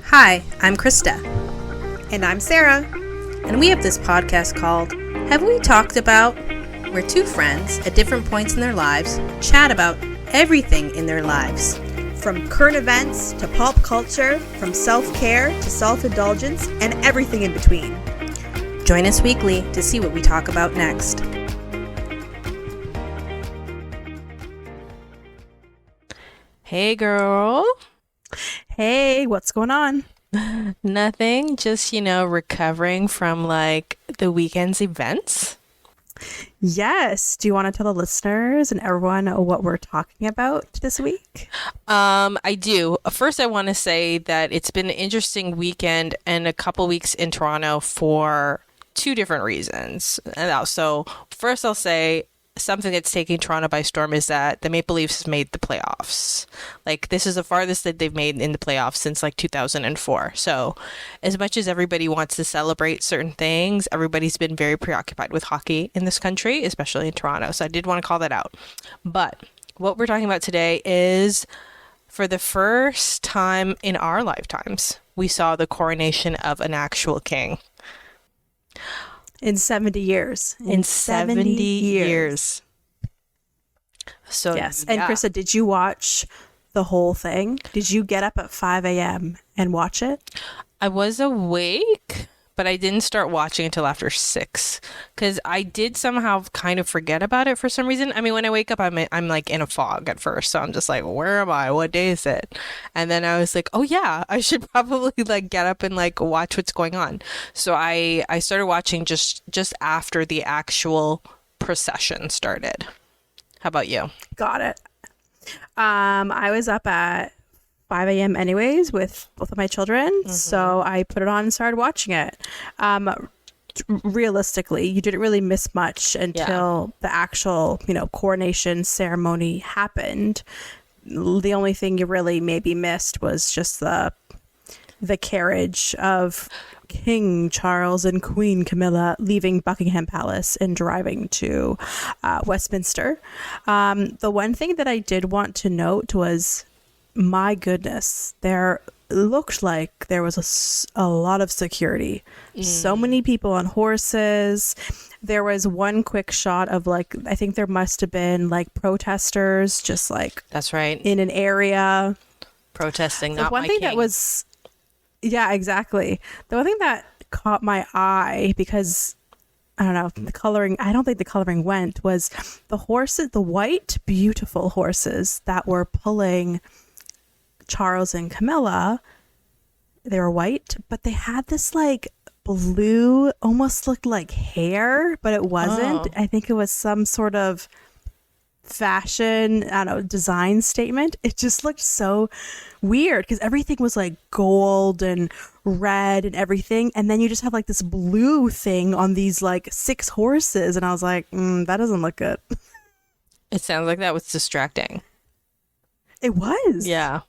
Hi, I'm Krista. And I'm Sarah. And we have this podcast called Have We Talked About? Where two friends at different points in their lives chat about everything in their lives. From current events to pop culture, from self-care to self-indulgence, and everything in between. Join us weekly to see what we talk about next. Hey, girl. Hey, what's going on? Nothing. Just, recovering from the weekend's events. Yes. Do you want to tell the listeners and everyone what we're talking about this week? I do. First, I want to say that it's been an interesting weekend and a couple weeks in Toronto for two different reasons. And so first, I'll say something that's taking Toronto by storm is that the Maple Leafs has made the playoffs. This is the farthest that they've made in the playoffs since 2004. So as much as everybody wants to celebrate certain things, everybody's been very preoccupied with hockey in this country, especially in Toronto. So I did want to call that out. But what we're talking about today is, for the first time in our lifetimes, we saw the coronation of an actual king. In 70 years. In 70 years. So yes. And Krista, did you watch the whole thing? Did you get up at 5 a.m. and watch it? I was awake, but I didn't start watching until after 6 because I did somehow kind of forget about it for some reason. I mean, when I wake up, I'm in a fog at first. So I'm just like, where am I? What day is it? And then I was like, oh yeah, I should probably get up and watch what's going on. So I started watching just after the actual procession started. How about you? Got it. I was up at 5 a.m. anyways with both of my children. Mm-hmm. So I put it on and started watching it. Realistically, you didn't really miss much until the actual, coronation ceremony happened. The only thing you really maybe missed was just the carriage of King Charles and Queen Camilla leaving Buckingham Palace and driving to Westminster. The one thing that I did want to note was, my goodness, there looked like there was a lot of security. So many people on horses. There was one quick shot of I think there must have been protesters just that's right, in an area protesting. The not one my thing king. that was, yeah, exactly. The one thing that caught my eye, because I don't know, I don't think the coloring went, was the horses, the white, beautiful horses that were pulling Charles and Camilla. They were white, but they had this blue, almost looked like hair, but it wasn't. I think it was some sort of fashion, I don't know, design statement. It just looked so weird because everything was gold and red and everything, and then you just have this blue thing on these 6 horses, and I was like, that doesn't look good. It sounds like that was distracting. It was. Yeah.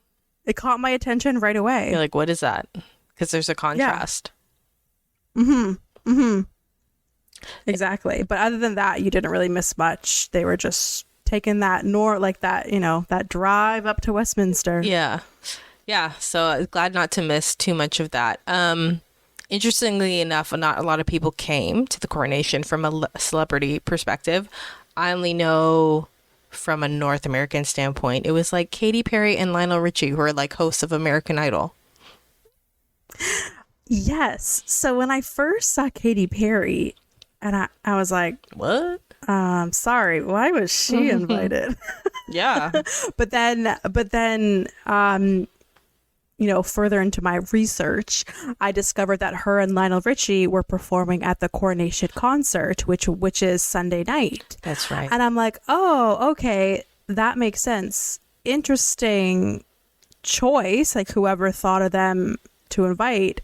It caught my attention right away. You're like, what is that? Because there's a contrast. Yeah. Exactly. But other than that, you didn't really miss much. They were just taking that that drive up to Westminster. Yeah. Yeah. So glad not to miss too much of that. Interestingly enough, not a lot of people came to the coronation from a celebrity perspective. I only know from a North American standpoint, it was Katy Perry and Lionel Richie, who are hosts of American Idol. Yes. So when I first saw Katy Perry, and I was like, what? Sorry, why was she invited? Yeah. But then, further into my research, I discovered that her and Lionel Richie were performing at the coronation concert, which is Sunday night. That's right. And I'm like, oh, okay, that makes sense. Interesting choice. Whoever thought of them to invite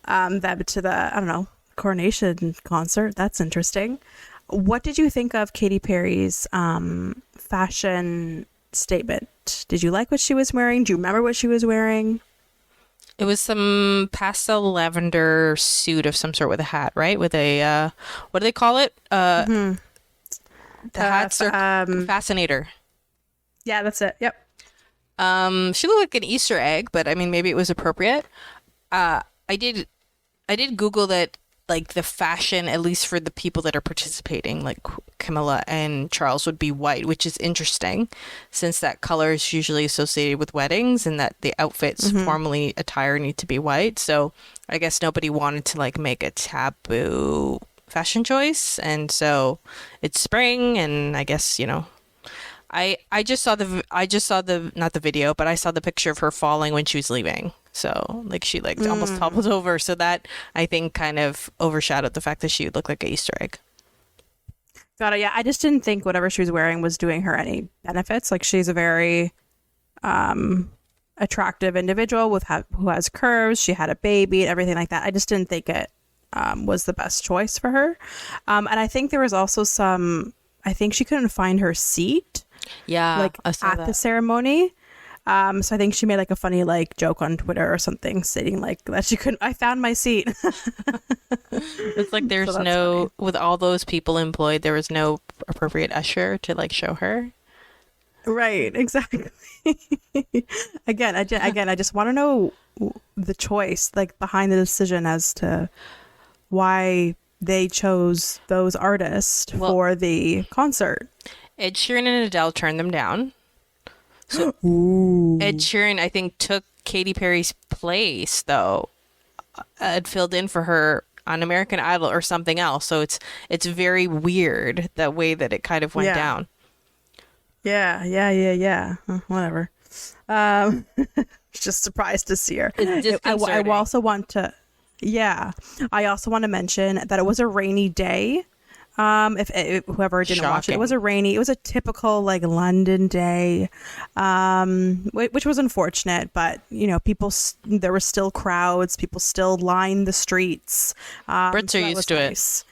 them to the, I don't know, coronation concert. That's interesting. What did you think of Katy Perry's fashion statement? Did you like what she was wearing? Do you remember what she was wearing? It was some pastel lavender suit of some sort with a hat, right? With a, what do they call it? The hats are fascinator. Yeah, that's it. Yep. She looked like an Easter egg, but I mean, maybe it was appropriate. Uh, I did, I did Google that, like the fashion, at least for the people that are participating, like Camilla and Charles, would be white, which is interesting, since that color is usually associated with weddings, and that the outfits formally attire need to be white. So I guess nobody wanted to like make a taboo fashion choice, and so it's spring, and I guess I just saw the not the video, but I saw the picture of her falling when she was leaving. So like she like almost toppled over. So that I think kind of overshadowed the fact that she would look like an Easter egg. Got it. Yeah, I just didn't think whatever she was wearing was doing her any benefits. Like she's a very attractive individual who has curves. She had a baby and everything like that. I just didn't think it was the best choice for her. And I think there was also I think she couldn't find her seat. Yeah, like I saw at that. the ceremony. So I think she made like a funny like joke on Twitter or something, stating like that she couldn't. I found my seat. It's like there's So that's no funny. with all those people employed, there was no appropriate usher to like show her. Right. Exactly. Again, I just want to know the choice, like behind the decision as to why they chose those artists for the concert. Ed Sheeran and Adele turned them down. So Ed Sheeran, I think, took Katy Perry's place, though. Had filled in for her on American Idol or something else. So it's very weird the way that it kind of went down. Yeah. Whatever. Just surprised to see her. It's disconcerting. I also want to. Yeah, I also want to mention that it was a rainy day. If whoever didn't watch it, it was a typical like London day, which was unfortunate, but there were still crowds, people still lined the streets. Brits are used to it.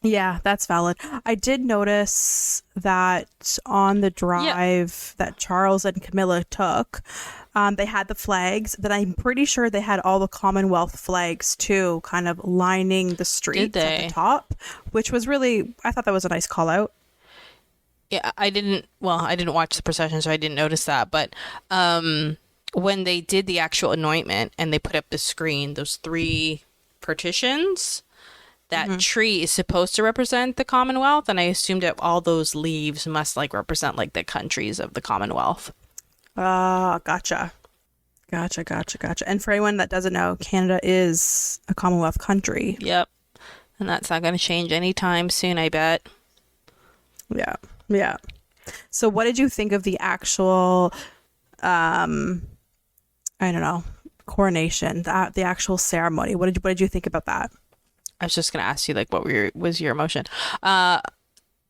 Yeah, that's valid. I did notice that on the drive that Charles and Camilla took, they had the flags. That I'm pretty sure they had all the Commonwealth flags too, kind of lining the streets at the top, which was really, I thought that was a nice call out. Yeah, I didn't watch the procession, so I didn't notice that. But when they did the actual anointment and they put up the screen, those 3 partitions, that tree is supposed to represent the Commonwealth, and I assumed that all those leaves must like represent like the countries of the Commonwealth. Gotcha. And for anyone that doesn't know, Canada is a Commonwealth country. Yep. And that's not going to change anytime soon, I bet. Yeah. So what did you think of the actual, I don't know, coronation, the actual ceremony? What did you think about that? I was just going to ask you, like, what was your emotion?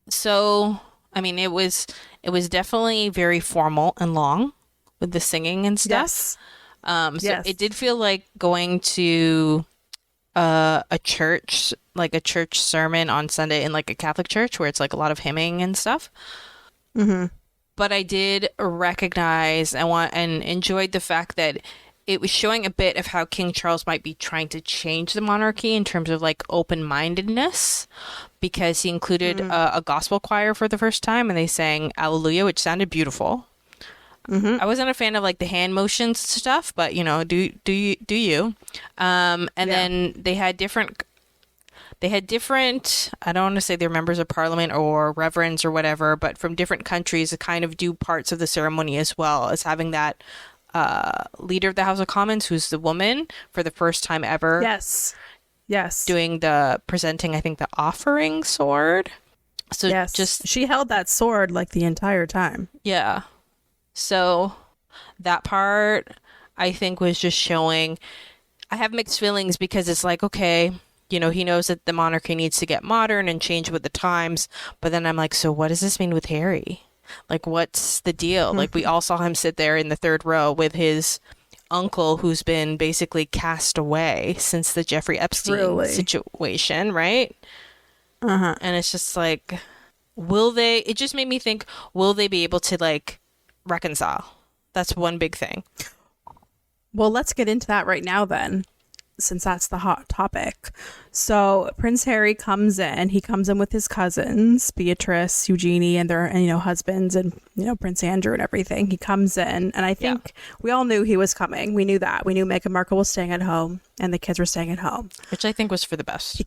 So, I mean, it was definitely very formal and long with the singing and stuff. Yes. It did feel like going to a church, like a church sermon on Sunday in like a Catholic church where it's like a lot of hymning and stuff. But I did recognize and enjoyed the fact that it was showing a bit of how King Charles might be trying to change the monarchy in terms of like open-mindedness, because he included a gospel choir for the first time, and they sang Alleluia, which sounded beautiful. I wasn't a fan of like the hand motions stuff, but do you? Then they had different. I don't want to say they're members of parliament or reverends or whatever, but from different countries to kind of do parts of the ceremony, as well as having that leader of the House of Commons, who's the woman for the first time ever. Yes. Doing the presenting, I think, the offering sword. So just she held that sword like the entire time. Yeah. So that part, I think, was just showing. I have mixed feelings because it's like, okay, he knows that the monarchy needs to get modern and change with the times. But then I'm like, so what does this mean with Harry? Like, what's the deal? Like, we all saw him sit there in the 3rd row with his uncle, who's been basically cast away since the Jeffrey Epstein situation, right? And it's just like, it just made me think, will they be able to, like, reconcile? That's one big thing. Well, let's get into that right now then. since that's the hot topic. So Prince Harry comes in. He comes in with his cousins, Beatrice, Eugenie, and their husbands, and Prince Andrew and everything. He comes in, and I think we all knew he was coming. We knew that. We knew Meghan Markle was staying at home, and the kids were staying at home, which I think was for the best.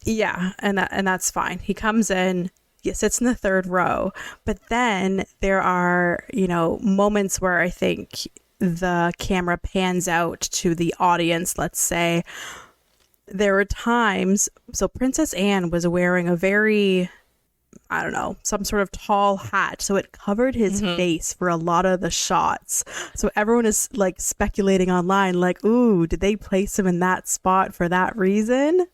And that's fine. He comes in. He sits in the third row, but then there are moments where I think the camera pans out to the audience. Let's say there were times, so Princess Anne was wearing a very, I don't know, some sort of tall hat, so it covered his face for a lot of the shots. So everyone is like speculating online, like, ooh, did they place him in that spot for that reason?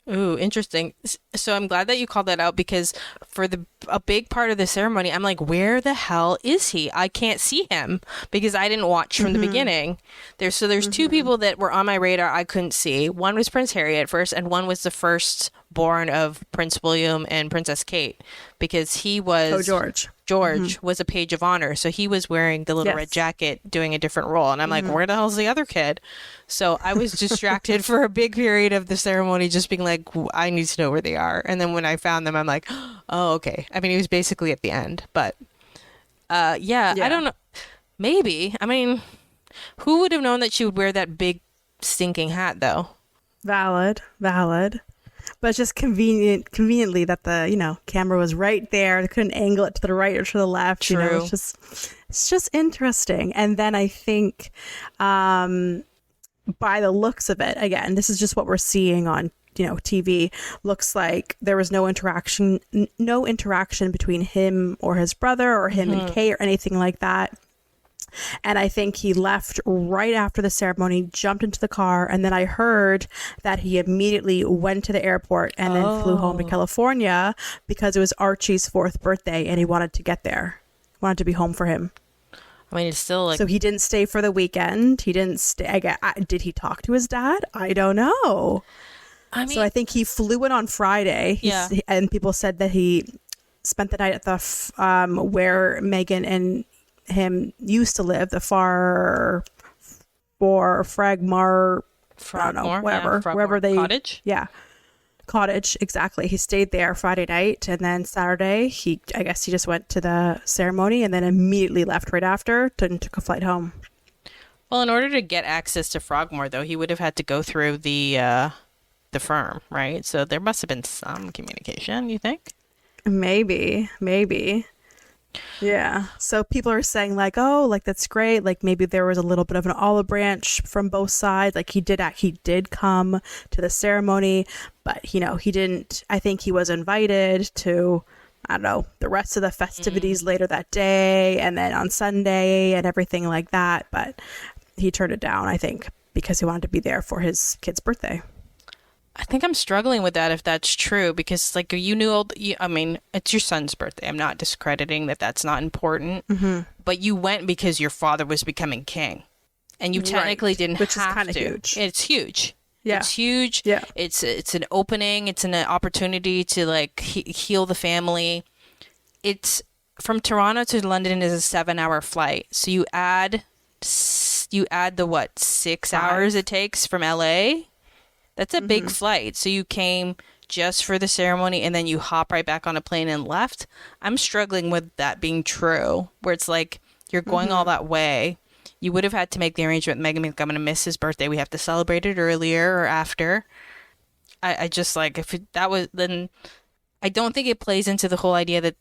Ooh, interesting. So I'm glad that you called that out, because for a big part of the ceremony, I'm like, where the hell is he? I can't see him because I didn't watch from the beginning. There's two people that were on my radar I couldn't see. One was Prince Harry at first, and one was the firstborn of Prince William and Princess Kate, because he was George was a page of honor, so he was wearing the little red jacket doing a different role, and I'm like, where the hell's the other kid? So I was distracted for a big period of the ceremony, just being like, I need to know where they are. And then when I found them, I'm like, oh, okay. I mean, he was basically at the end, but I don't know, maybe, I mean, who would have known that she would wear that big stinking hat though? Valid. But it's just conveniently that the camera was right there. They couldn't angle it to the right or to the left. True. It's just interesting. And then I think by the looks of it, again, this is just what we're seeing on TV. Looks like there was no interaction between him or his brother, or him and Kate, or anything like that. And I think he left right after the ceremony, jumped into the car, and then I heard that he immediately went to the airport and then flew home to California because it was Archie's 4th birthday and he wanted to get there. Wanted to be home for him. I mean, it's still like... So he didn't stay for the weekend. He didn't stay. Did he talk to his dad? I don't know. I mean... So I think he flew in on Friday. And people said that he spent the night at the where Meghan and him used to live, the Frogmore, wherever they cottage, exactly. He stayed there Friday night, and then Saturday I guess he just went to the ceremony and then immediately left right after and took a flight home. Well, in order to get access to Frogmore, though, he would have had to go through the firm, right? So there must have been some communication, you think? Maybe. Yeah. So people are saying like, oh, like that's great. Like maybe there was a little bit of an olive branch from both sides. Like he did come to the ceremony, but he didn't. I think he was invited to, I don't know, the rest of the festivities later that day, and then on Sunday and everything like that. But he turned it down, I think, because he wanted to be there for his kid's birthday. I think I'm struggling with that if that's true, because like I mean, it's your son's birthday. I'm not discrediting that that's not important, but you went because your father was becoming king, and you technically didn't have to. Which is kind of huge. It's huge. Yeah. It's huge. Yeah. It's an opening. It's an opportunity to like heal the family. It's from Toronto to London is a 7-hour flight. So you add the 6 hours it takes from LA. That's a big flight. So you came just for the ceremony and then you hop right back on a plane and left. I'm struggling with that being true, where it's like you're going all that way. You would have had to make the arrangement with Meghan, like, I'm going to miss his birthday. We have to celebrate it earlier or after. I just like, that was, then I don't think it plays into the whole idea that,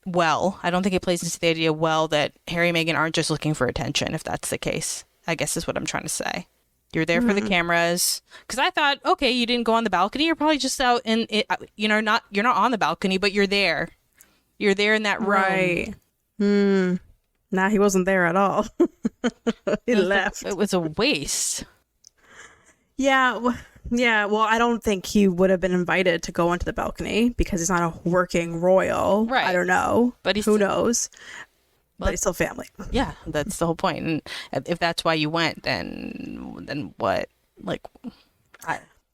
I don't think it plays into the idea that Harry and Meghan aren't just looking for attention, if that's the case, I guess is what I'm trying to say. You're there for the cameras. Because I thought, okay, you didn't go on the balcony. You're probably just out in it. You're not on the balcony, but you're there. You're there in that room. Right. Nah, he wasn't there at all. He left. It was a waste. Yeah. Well, I don't think he would have been invited to go onto the balcony because he's not a working royal. Right. I don't know. But who knows? But he's still family. Yeah, that's the whole point. And if that's why you went, then what? Like,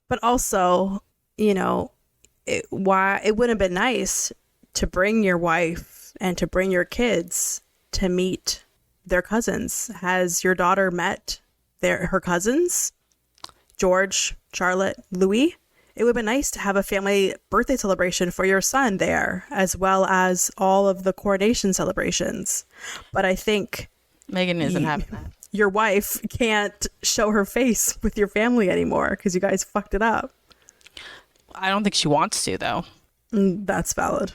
But also, it wouldn't have been nice to bring your wife and to bring your kids to meet their cousins. Has your daughter met her cousins? George, Charlotte, Louis, it would have been nice to have a family birthday celebration for your son there, as well as all of the coronation celebrations. But I think Meghan isn't having that. Your wife can't show her face with your family anymore because you guys fucked it up. I don't think she wants to, though. That's valid.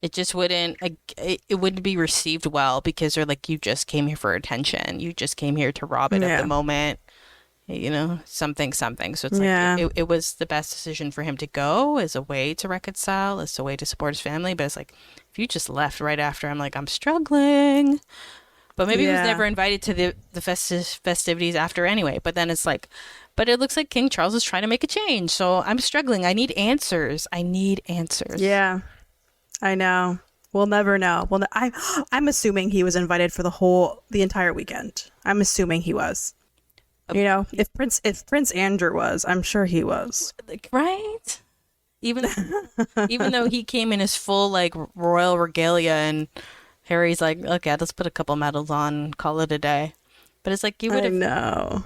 It just wouldn't, it wouldn't be received well because they're like, you just came here for attention. You just came here to rob it of the moment. You know, something. So it's like, it was the best decision for him to go as a way to reconcile, as a way to support his family. But it's like, if you just left right after, I'm like, I'm struggling. But maybe he was never invited to the festivities after anyway. But then it's like, but it looks like King Charles is trying to make a change. So I'm struggling. I need answers. Yeah, I know. We'll never know. Well, I'm assuming he was invited for the entire weekend. I'm assuming he was. You know, if Prince Andrew was, I'm sure he was. Right? Even though he came in his full like royal regalia, and Harry's like, okay, let's put a couple medals on and call it a day. But it's like you would have. I know.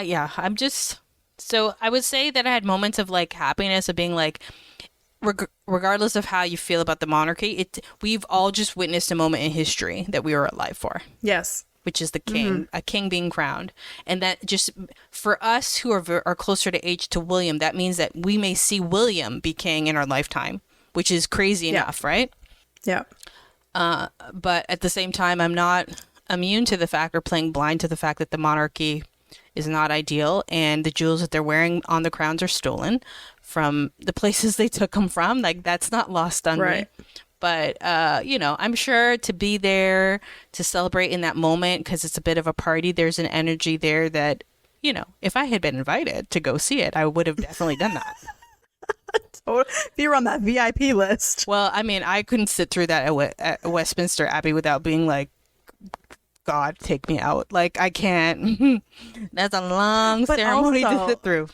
Yeah, I'm just. So I would say that I had moments of like happiness of being like, regardless of how you feel about the monarchy, we've all just witnessed a moment in history that we were alive for. Yes. Which is the king, a king being crowned. And that just, for us who are closer to age to William, that means that we may see William be king in our lifetime, which is crazy enough, right? Yeah. But at the same time, I'm not immune to the fact or playing blind to the fact that the monarchy is not ideal and the jewels that they're wearing on the crowns are stolen from the places they took them from. Like, that's not lost on me. But, you know, I'm sure to be there to celebrate in that moment, because it's a bit of a party, there's an energy there that, you know, if I had been invited to go see it, I would have definitely done that. If you were on that VIP list. Well, I mean, I couldn't sit through that at Westminster Abbey without being like, God, take me out. Like, I can't. That's a long ceremony to sit through.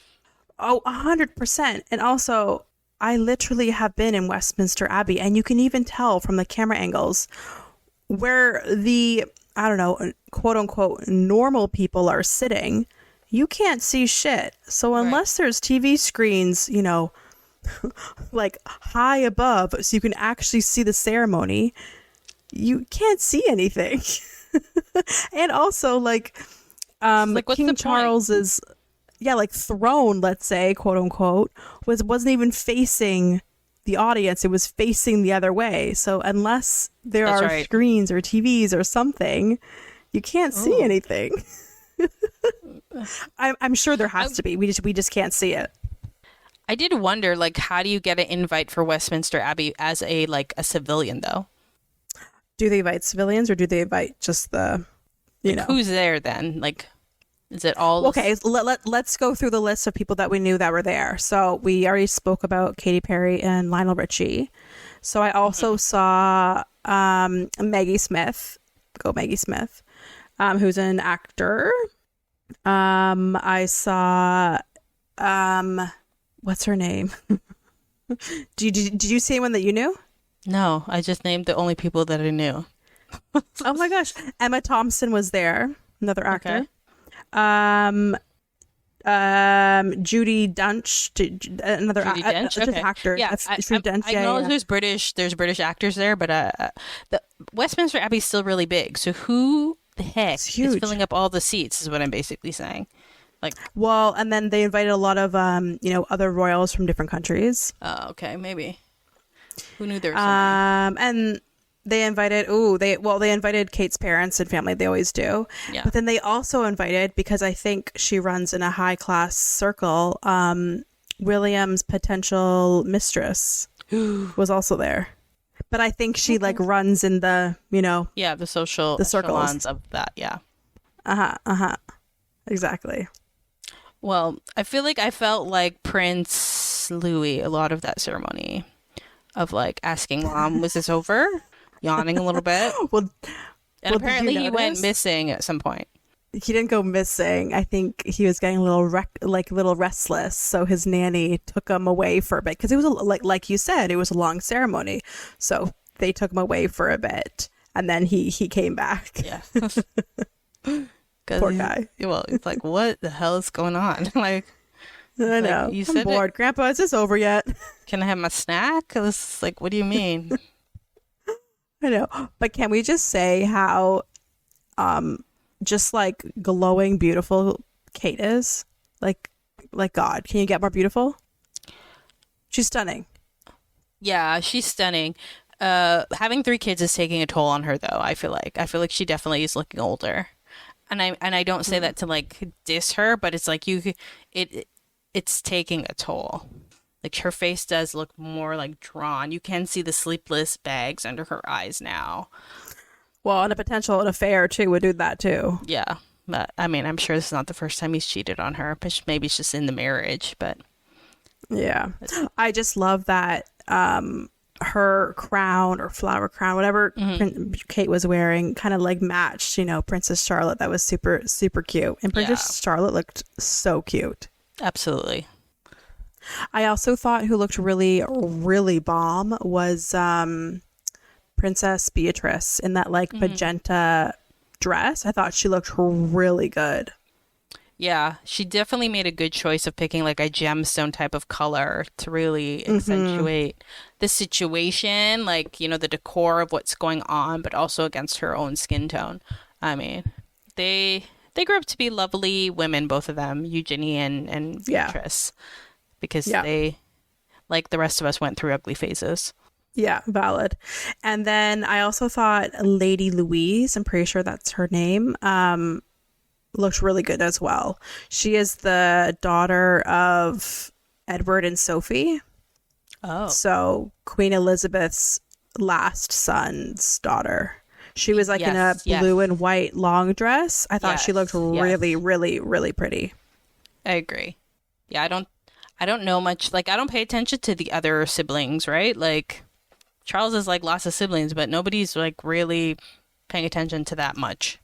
Oh, 100%. And also, I literally have been in Westminster Abbey, and you can even tell from the camera angles where the, I don't know, quote unquote, normal people are sitting. You can't see shit. So unless there's TV screens, you know, like high above, so you can actually see the ceremony, you can't see anything. And also, like King Charles's throne, let's say, quote unquote, wasn't even facing the audience. It was facing the other way. So unless there are screens or TVs or something, you can't see anything. I'm sure there has to be. We just can't see it. I did wonder, like, how do you get an invite for Westminster Abbey as a civilian, though? Do they invite civilians or do they invite just the, you know? Who's there then? Like, is it all? Okay, let's go through the list of people that we knew that were there. So we already spoke about Katy Perry and Lionel Richie. So I also saw Maggie Smith. Go Maggie Smith, who's an actor. I saw what's her name? Did you see anyone that you knew? No, I just named the only people that I knew. Oh my gosh, Emma Thompson was there, another actor. Okay. Judi Dench, another actor. Yeah, Judi Dench. I know there's British actors there, but the Westminster Abbey is still really big. So who the heck is filling up all the seats? Is what I'm basically saying. Like, well, and then they invited a lot of other royals from different countries. Oh, okay, maybe. Who knew there was something? And they invited they invited Kate's parents and family. They always do. Yeah. But then they also invited, because I think she runs in a high class circle, William's potential mistress was also there. But I think she runs in the, the circles of that, yeah. Exactly. Well, I feel like I felt like Prince Louis a lot of that ceremony of asking Mom, was this over? Yawning a little bit. Apparently he went missing at some point. He didn't go missing. I think he was getting a little restless, so his nanny took him away for a bit, because it was like you said, it was a long ceremony. So they took him away for a bit, and then he came back. Yeah. Poor guy. Well, it's like, what the hell is going on? Like, I know. you I'm said bored. Grandpa, is this over yet? Can I have my snack? It's like, what do you mean? I know. But can we just say how just like glowing, beautiful Kate is? Like God. Can you get more beautiful? She's stunning. Yeah, she's stunning. Having 3 kids is taking a toll on her, though. I feel like she definitely is looking older, and I don't say that to like diss her, but it's like it's taking a toll. Like her face does look more like drawn. You can see the sleepless bags under her eyes now. Well, and a potential affair too would do that too. Yeah, but I mean, I'm sure this is not the first time he's cheated on her. But maybe it's just in the marriage. But yeah, I just love that. Her crown or flower crown, whatever Kate was wearing, kind of like matched, Princess Charlotte. That was super, super cute. And Princess Charlotte looked so cute. Absolutely. I also thought who looked really, really bomb was Princess Beatrice in that like magenta dress. I thought she looked really good. Yeah, she definitely made a good choice of picking like a gemstone type of color to really accentuate the situation, like, the decor of what's going on, but also against her own skin tone. I mean, they grew up to be lovely women, both of them, Eugenie and Beatrice, because they, like the rest of us, went through ugly phases. Yeah, valid. And then I also thought Lady Louise, I'm pretty sure that's her name, looked really good as well. She is the daughter of Edward and Sophie. Oh. So Queen Elizabeth's last son's daughter. She was like in a blue and white long dress. I thought she looked really, really, really pretty. I agree. Yeah, I don't know much. Like, I don't pay attention to the other siblings, right? Like, Charles has like lots of siblings, but nobody's like really paying attention to that much.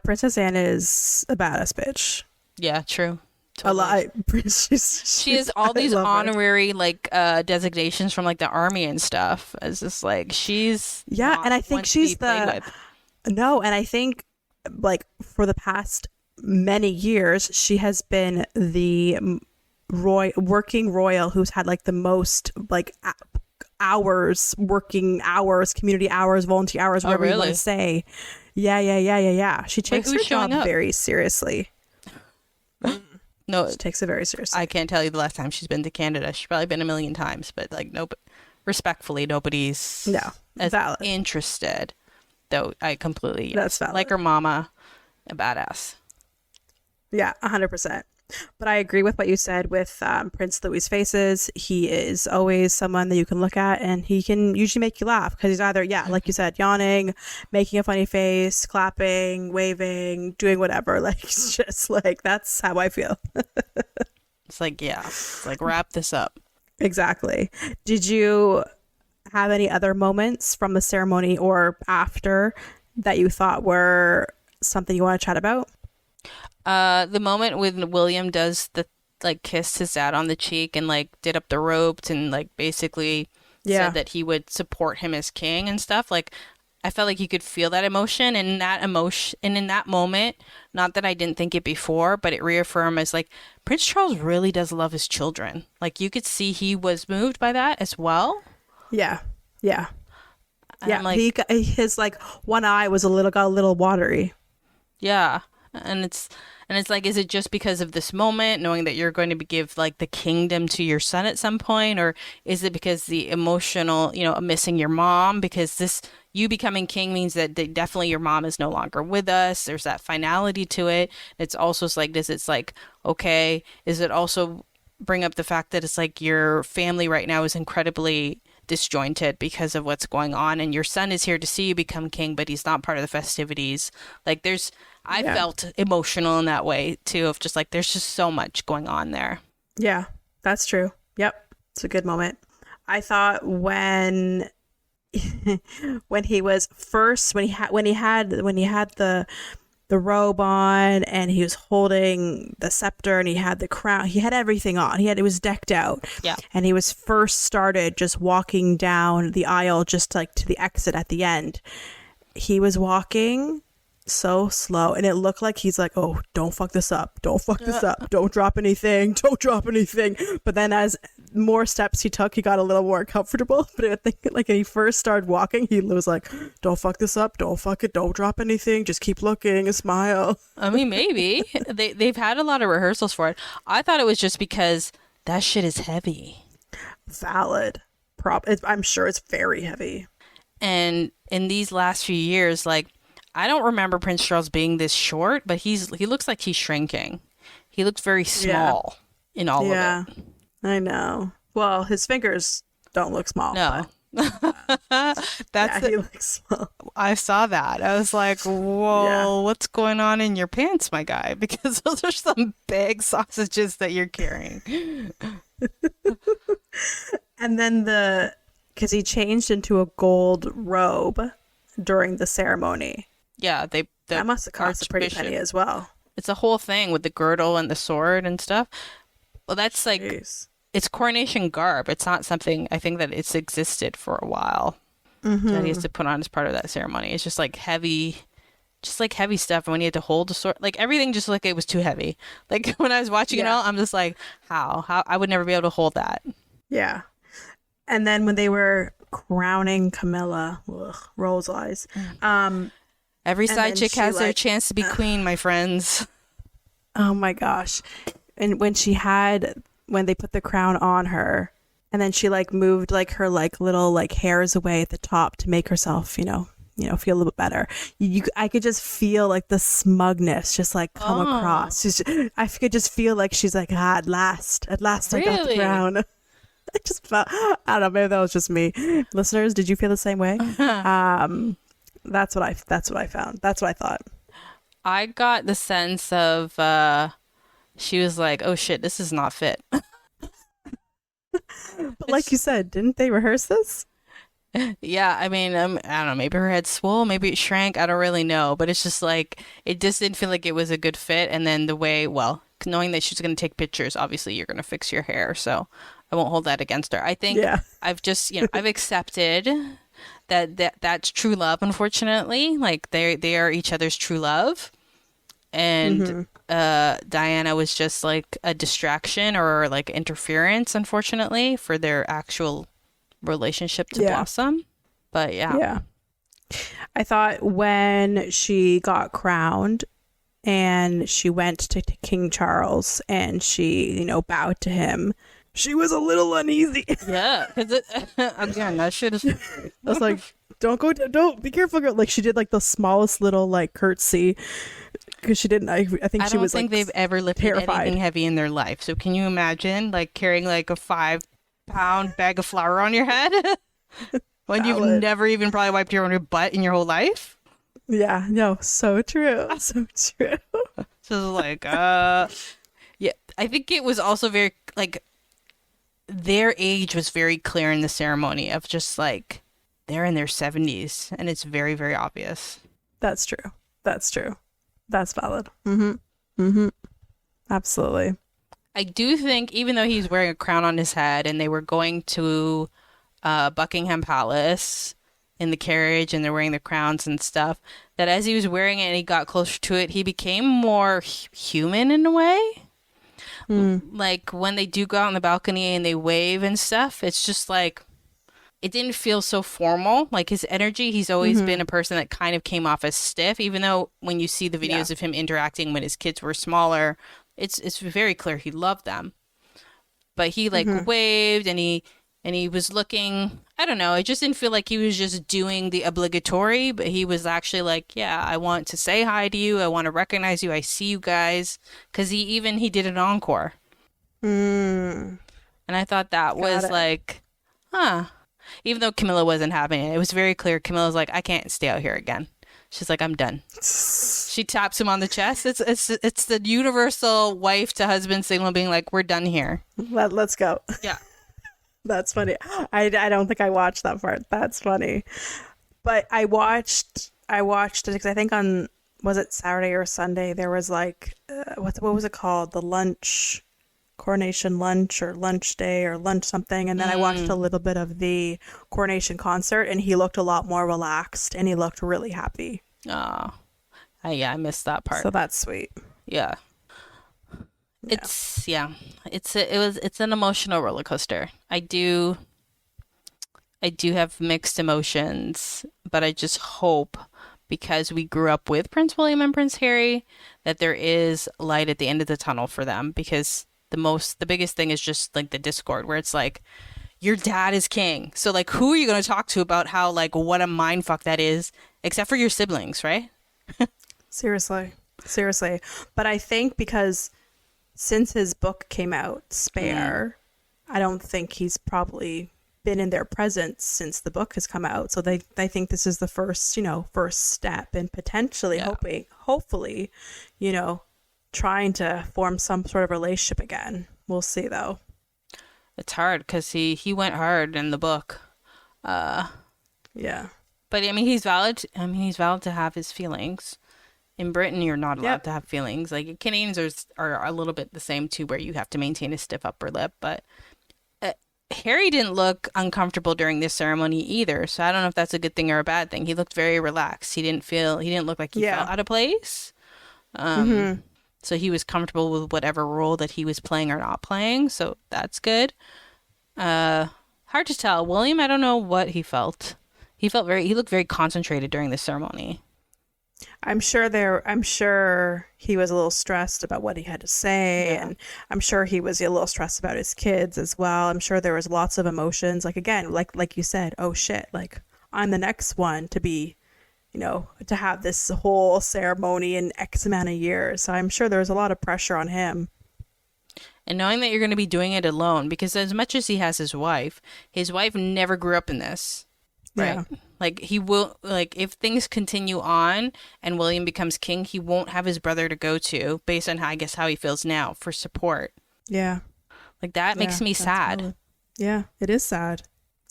Princess Anne is a badass bitch. Yeah, true. Totally. A lot. She has all these honorary like designations from like the army and stuff. It's just like she's and I think she's and I think like for the past many years she has been the working royal who's had like the most like working hours, community hours, volunteer hours, whatever you want to say. Yeah. She takes her job very seriously. No, she takes it very seriously. I can't tell you the last time she's been to Canada. She's probably been a million times, but like respectfully, nobody's as valid. Interested. Though I completely that's valid. Like her mama, a badass. Yeah, 100%. But I agree with what you said with Prince Louis' faces. He is always someone that you can look at and he can usually make you laugh because he's either, like you said, yawning, making a funny face, clapping, waving, doing whatever. Like, it's just like, that's how I feel. It's like, wrap this up. Exactly. Did you have any other moments from the ceremony or after that you thought were something you want to chat about? The moment when William does the like kissed his dad on the cheek and like did up the ropes and like basically said that he would support him as king and stuff. Like I felt like you could feel that emotion and in that moment, not that I didn't think it before, but it reaffirmed as like Prince Charles really does love his children. Like you could see he was moved by that as well. Yeah. And like, his like one eye was got a little watery. Yeah. And it's like, is it just because of this moment, knowing that you're going to give like the kingdom to your son at some point, or is it because the emotional, missing your mom? Because you becoming king means that definitely your mom is no longer with us. There's that finality to it. It's also like, okay, is it also bring up the fact that it's like your family right now is incredibly disjointed because of what's going on, and your son is here to see you become king, but he's not part of the festivities. Like I felt emotional in that way too, of just like there's just so much going on there. Yeah, that's true. Yep, it's a good moment. I thought when he was first when he had the robe on and he was holding the scepter and he had the crown, he had everything on. It was decked out. Yeah. And he was first started just walking down the aisle, just like to the exit at the end. He was walking so slow, and it looked like he's like, oh, don't fuck this up, don't fuck this up, don't drop anything, don't drop anything. But then as more steps he took, he got a little more comfortable. But I think like when he first started walking, he was like, don't fuck this up, don't fuck it, don't drop anything, just keep looking and smile. I mean, maybe they've had a lot of rehearsals for it. I thought it was just because that shit is heavy. Valid. I'm sure it's very heavy. And in these last few years, like, I don't remember Prince Charles being this short, but he looks like he's shrinking. He looks very small in all of it. Yeah, I know. Well, his fingers don't look small. No. He looks small. I saw that. I was like, whoa, what's going on in your pants, my guy? Because those are some big sausages that you're carrying. And then because he changed into a gold robe during the ceremony. Yeah, that must have cost a pretty penny as well. It's a whole thing with the girdle and the sword and stuff. Well, that's like, it's coronation garb. It's not something, I think that it's existed for a while. That he has to put on as part of that ceremony. It's just like heavy stuff. And when he had to hold the sword, like everything just like it was too heavy. Like when I was watching it all, I'm just like, how I would never be able to hold that. Yeah. And then when they were crowning Camilla, rolls eyes. Every side chick has their chance to be queen, my friends. Oh my gosh. And when they put the crown on her, and then she like moved like her like little like hairs away at the top to make herself, you know, feel a little bit better. I could just feel like the smugness just like come across. I could just feel like she's like, at last really? I got the crown. I just felt, I don't know, maybe that was just me. Listeners, did you feel the same way? That's what I found. That's what I thought. I got the sense of she was like, oh shit, this is not fit. But like you said, didn't they rehearse this? Yeah, I mean, I don't know, maybe her head swole, maybe it shrank, I don't really know, but it's just like, it just didn't feel like it was a good fit. And then the way, well, knowing that she's going to take pictures, obviously you're going to fix your hair, so I won't hold that against her. I think I've just, I've accepted that's true love, unfortunately. Like they are each other's true love. And Diana was just like a distraction or like interference, unfortunately, for their actual relationship to blossom. But yeah. I thought when she got crowned and she went to King Charles and she, bowed to him, she was a little uneasy. Yeah, because again, that shit is. I was like, don't be careful, girl. Like she did like the smallest little like curtsy because she didn't. I think she was. I don't think they've ever lifted anything heavy in their life. So can you imagine like carrying like a 5-pound bag of flour on your head when you've never even probably wiped your own butt in your whole life? Yeah, no, so true, so true. So like, yeah, I think it was also very like. Their age was very clear in the ceremony of just like they're in their 70s and it's very, very obvious. That's true. That's valid. Absolutely. I do think even though he's wearing a crown on his head and they were going to Buckingham Palace in the carriage and they're wearing the crowns and stuff, that as he was wearing it and he got closer to it, he became more human in a way. Like when they do go out on the balcony and they wave and stuff, it's just like it didn't feel so formal. Like his energy, he's always been a person that kind of came off as stiff, even though when you see the videos of him interacting when his kids were smaller, it's very clear he loved them. But he like waved and he was looking, I don't know, it just didn't feel like he was just doing the obligatory, but he was actually like, yeah, I want to say hi to you. I want to recognize you. I see you guys. Because he did an encore. And I thought that was like, even though Camilla wasn't having it, it was very clear. Camilla's like, I can't stay out here again. She's like, I'm done. She taps him on the chest. It's the universal wife to husband signal being like, we're done here. Let's go. Yeah. That's funny. I don't think I watched that part. That's funny. But I watched it because I think on, was it Saturday or Sunday, there was like, what was it called? The coronation lunch or lunch day or lunch something. And then I watched a little bit of the coronation concert and he looked a lot more relaxed and he looked really happy. Oh, I missed that part. So that's sweet. Yeah. Yeah. It's an emotional roller coaster. I do have mixed emotions, but I just hope, because we grew up with Prince William and Prince Harry, that there is light at the end of the tunnel for them, because the biggest thing is just like the discord, where it's like, your dad is king. So like, who are you going to talk to about how, like, what a mind fuck that is, except for your siblings, right? Seriously. But I think because since his book came out, Spare, I don't think he's probably been in their presence since the book has come out. So they think this is the first step in potentially hopefully, trying to form some sort of relationship again. We'll see though. It's hard because he went hard in the book. Yeah. But I mean, he's valid. I mean, he's valid to have his feelings. In Britain, you're not allowed to have feelings. Like, Canadians are a little bit the same too, where you have to maintain a stiff upper lip. But Harry didn't look uncomfortable during this ceremony either. So I don't know if that's a good thing or a bad thing. He looked very relaxed. He didn't look like he felt out of place. So he was comfortable with whatever role that he was playing or not playing. So that's good. Hard to tell. William, I don't know what he felt. He looked very concentrated during the ceremony. I'm sure he was a little stressed about what he had to say, and I'm sure he was a little stressed about his kids as well. I'm sure there was lots of emotions. Like, again, like you said, oh shit, like, I'm the next one to be, to have this whole ceremony in X amount of years. So I'm sure there was a lot of pressure on him. And knowing that you're going to be doing it alone, because as much as he has his wife never grew up in this. Right. Yeah. Like, he will, like, if things continue on and William becomes king, he won't have his brother to go to, based on how he feels now, for support. Yeah. Like, that makes me sad. Valid. Yeah, it is sad.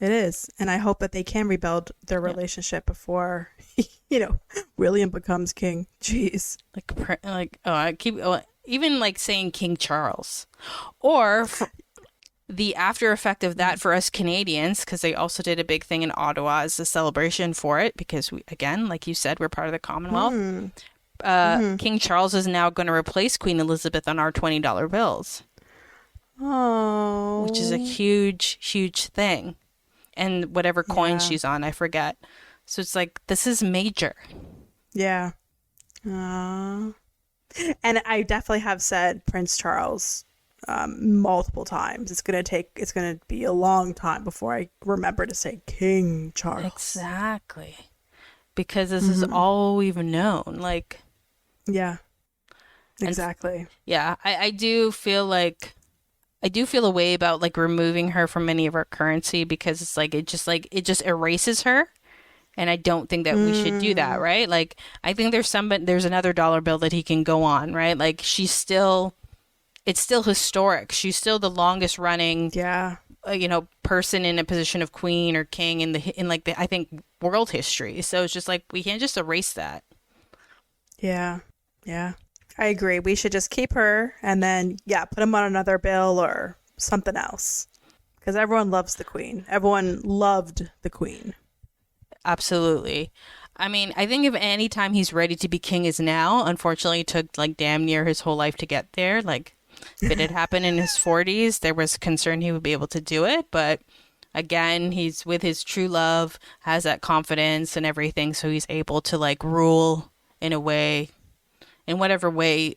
It is. And I hope that they can rebuild their relationship before, William becomes king. Jeez. Even like saying King Charles. Or the after effect of that for us Canadians, because they also did a big thing in Ottawa as a celebration for it, because we, again, like you said, we're part of the Commonwealth. King Charles is now going to replace Queen Elizabeth on our $20 bills. Oh. Which is a huge, huge thing. And whatever coin she's on, I forget. So it's like, this is major. Yeah. And I definitely have said Prince Charles multiple times. It's gonna be a long time before I remember to say King Charles. Exactly. Because this is all we've known. Like, yeah. Exactly. I do feel a way about, like, removing her from any of our currency, because it's like it just erases her. And I don't think that we should do that, right? Like, I think there's another dollar bill that he can go on, right? Like, it's still historic. She's still the longest running, person in a position of queen or king in I think, world history. So it's just like, we can't just erase that. Yeah. I agree. We should just keep her and then, put him on another bill or something else. Because everyone loves the queen. Everyone loved the queen. Absolutely. I mean, I think if any time he's ready to be king is now. Unfortunately, it took, like, damn near his whole life to get there. Like, if it had happened in his 40s, there was concern he would be able to do it. But again, he's with his true love, has that confidence and everything. So he's able to, like, rule in whatever way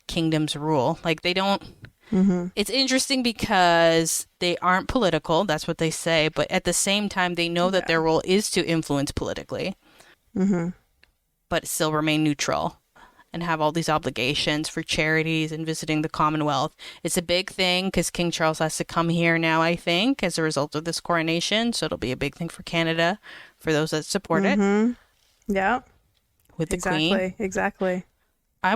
kingdoms rule. Like, they don't. It's interesting because they aren't political. That's what they say. But at the same time, they know that their role is to influence politically, but still remain neutral and have all these obligations for charities and visiting the Commonwealth. It's a big thing because King Charles has to come here now, I think, as a result of this coronation. So it'll be a big thing for Canada, for those that support it. Yeah. With the Queen. Exactly. I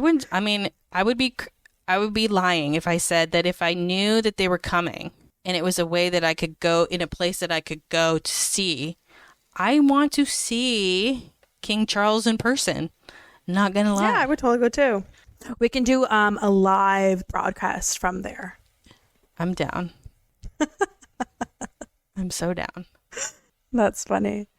would be lying if I said that if I knew that they were coming and it was a way that I could go in a place that I could go to see, I want to see King Charles in person. Not gonna lie. Yeah, I would totally go too. We can do a live broadcast from there. I'm down. I'm so down. That's funny.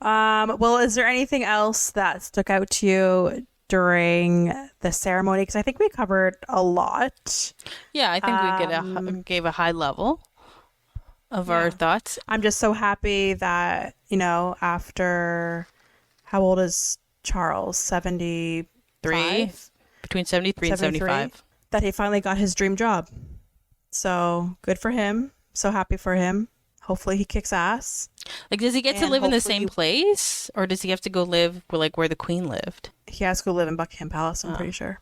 Well, is there anything else that stuck out to you during the ceremony? Because I think we covered a lot. Yeah, I think we gave a high level of our thoughts. I'm just so happy that, after, how old is Charles? 73? Between 73 and 75. That he finally got his dream job. So good for him. So happy for him. Hopefully he kicks ass. Like, does he get to live in the same place? Or does he have to go live where the queen lived? He has to go live in Buckingham Palace, I'm pretty sure.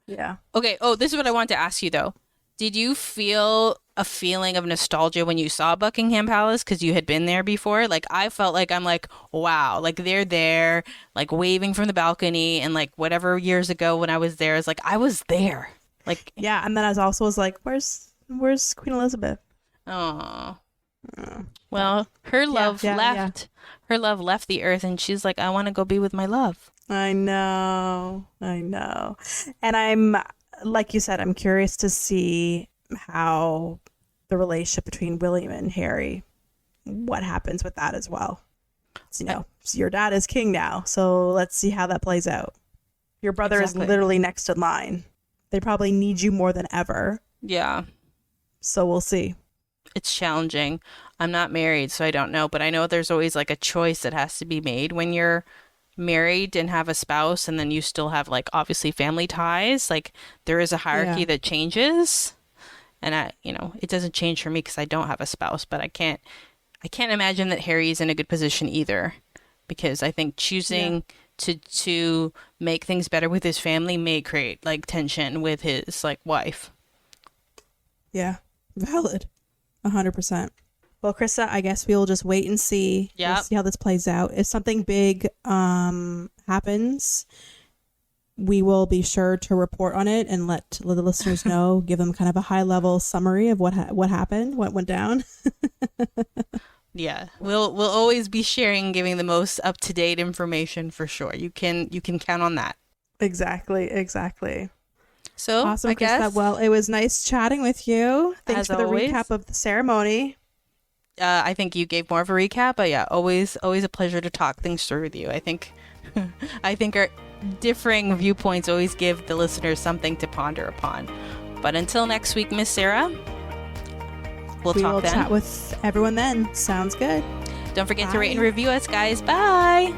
Yeah. Okay. Oh, this is what I wanted to ask you, though. Did you feel a feeling of nostalgia when you saw Buckingham Palace because you had been there before? Like, I felt like I'm like, wow, like they're there, like waving from the balcony, and like whatever years ago when I was there, it's like I was there. Like, yeah, and then I was like, where's Queen Elizabeth? Oh. Well, her love left. Her love left the earth, and she's like, I want to go be with my love. I know. And I'm, like you said, I'm curious to see how the relationship between William and Harry, what happens with that as well. So, your dad is king now, so let's see how that plays out. Your brother is literally next in line. They probably need you more than ever. Yeah. So we'll see. It's challenging. I'm not married, so I don't know, but I know there's always like a choice that has to be made when you're married and have a spouse, and then you still have like obviously family ties. Like, there is a hierarchy that changes, and it doesn't change for me because I don't have a spouse, but I can't imagine that Harry's in a good position either, because I think choosing to make things better with his family may create like tension with his like wife. Yeah, valid. 100%. Well, Krista, I guess we'll just wait and see. Yeah. We'll see how this plays out. If something big happens, we will be sure to report on it and let the listeners know, give them kind of a high-level summary of what happened, what went down. Yeah. We'll always be sharing, giving the most up-to-date information for sure. You can count on that. Exactly. So, awesome, I guess. Krista. Well, it was nice chatting with you. Thanks for the always. recap of the ceremony. I think you gave more of a recap, but yeah, always a pleasure to talk things through with you. I think our differing viewpoints always give the listeners something to ponder upon. But until next week, Miss Sarah, we will chat with everyone then. Sounds good. Don't forget to rate and review us, guys. Bye.